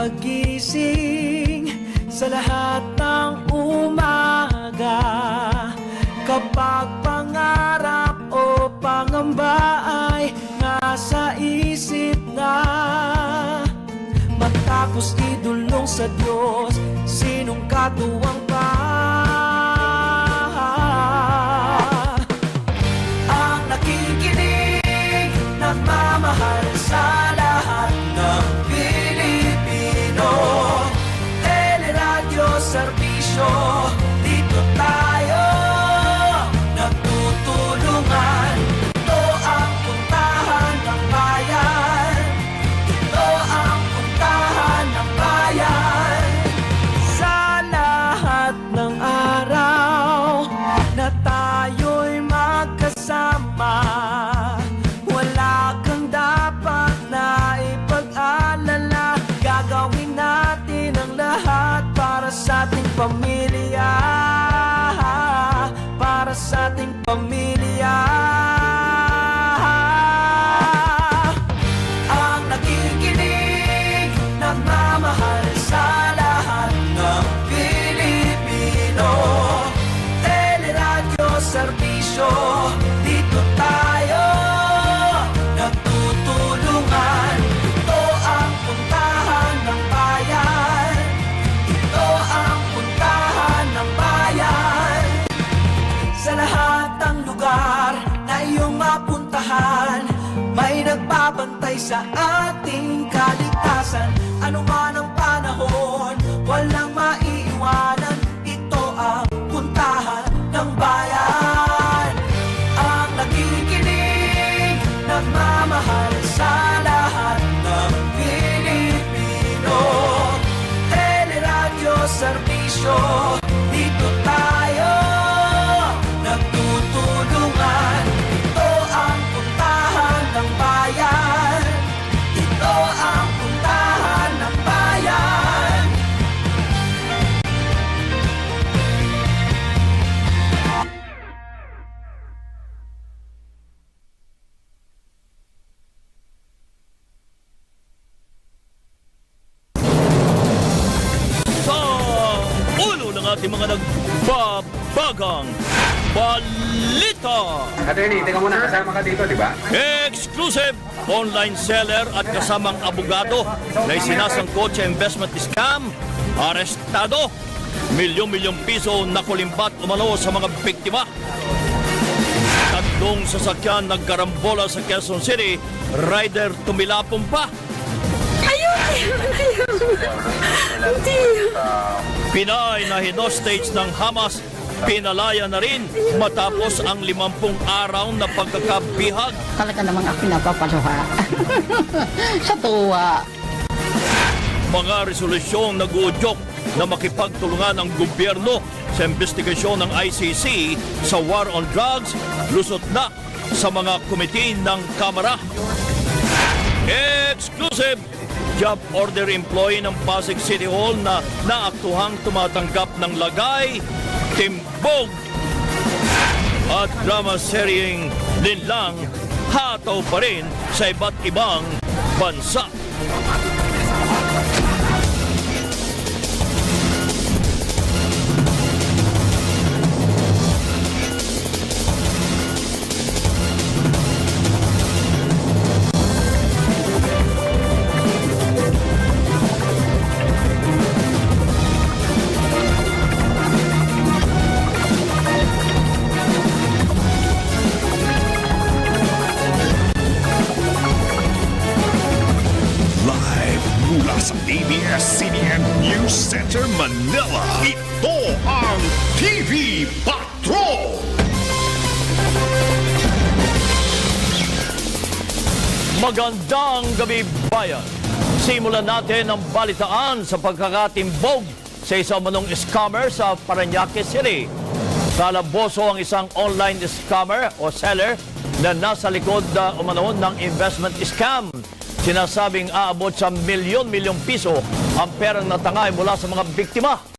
pagising sa lahat ng umaga. Kapag pangarap o pangamba ay nasa isip na, matapos idulong sa Diyos, sinong katuwang pa? Ang nakikinig, nagmamahal sa lahat ng Pilipino. Teleradyo, serbisyo, dito tayo nagtutulungan. Ito ang puntahan ng bayan. Ito ang puntahan ng bayan. Sa lahat ng araw na tayo'y magkasama, wala kang dapat na ipag-alala. Gagawin natin ang lahat para sa ating pamilya, para sa ating pamilya. Ang nakikinig, nagmamahal sa lahat ng Pilipino. Teleradyo, serbisyo, dito tayo nagtutulungan. Ito ang puntahan ng bayan. Ito ang puntahan ng bayan. Sa lahat ng lugar na iyong mapuntahan, may nagbabantay sa ating kaligtasan. Ano man ang panahon, walang maiiwanan. Ito ang puntahan ng bayan. Ang nakikinig, nagmamahal sa lahat ng Pilipino. Teleradyo, serbisyo, dito tayo nagtutulungan. Ito ang puntahan ng bayan. Ito ang puntahan ng bayan. Sa ulo ng ating mga nagbabagang balita. Attorney, teka muna, kasama ka dito, di ba? Exclusive online seller at kasamang abogado na isinasangkot sa investment scam, arestado. Milyon-milyong piso nakulimbat umano sa mga biktima. Tatlong sasakyan nagkarambola sa Quezon City, rider tumilapon pa. Pinay na hinostage ng Hamas, pinalaya na rin matapos ang 50 araw na pagkakabihag. Talaga namang ako napapaluha. Sa tuwa. Mga resolusyong nag-uudyok na makipagtulungan ang gobyerno sa investigasyon ng ICC sa war on drugs, lusot na sa mga komite ng Kamara. Exclusive! Job order employee ng Pasig City Hall na naaktuhang tumatanggap ng lagay, timbog at drama seryeng linlang hataw pa rin sa iba't ibang bansa. Mula sa ABS-CBN News Center, Manila, ito ang TV Patrol! Magandang gabi, bayan! Simulan natin ang balitaan sa pagkakatimbog sa isang manong scammer sa Parañaque City. Kalaboso ang isang online scammer o seller na nasa likod umano ng investment scam. Sinasabing aabot sa milyon-milyong piso ang perang natangay mula sa mga biktima.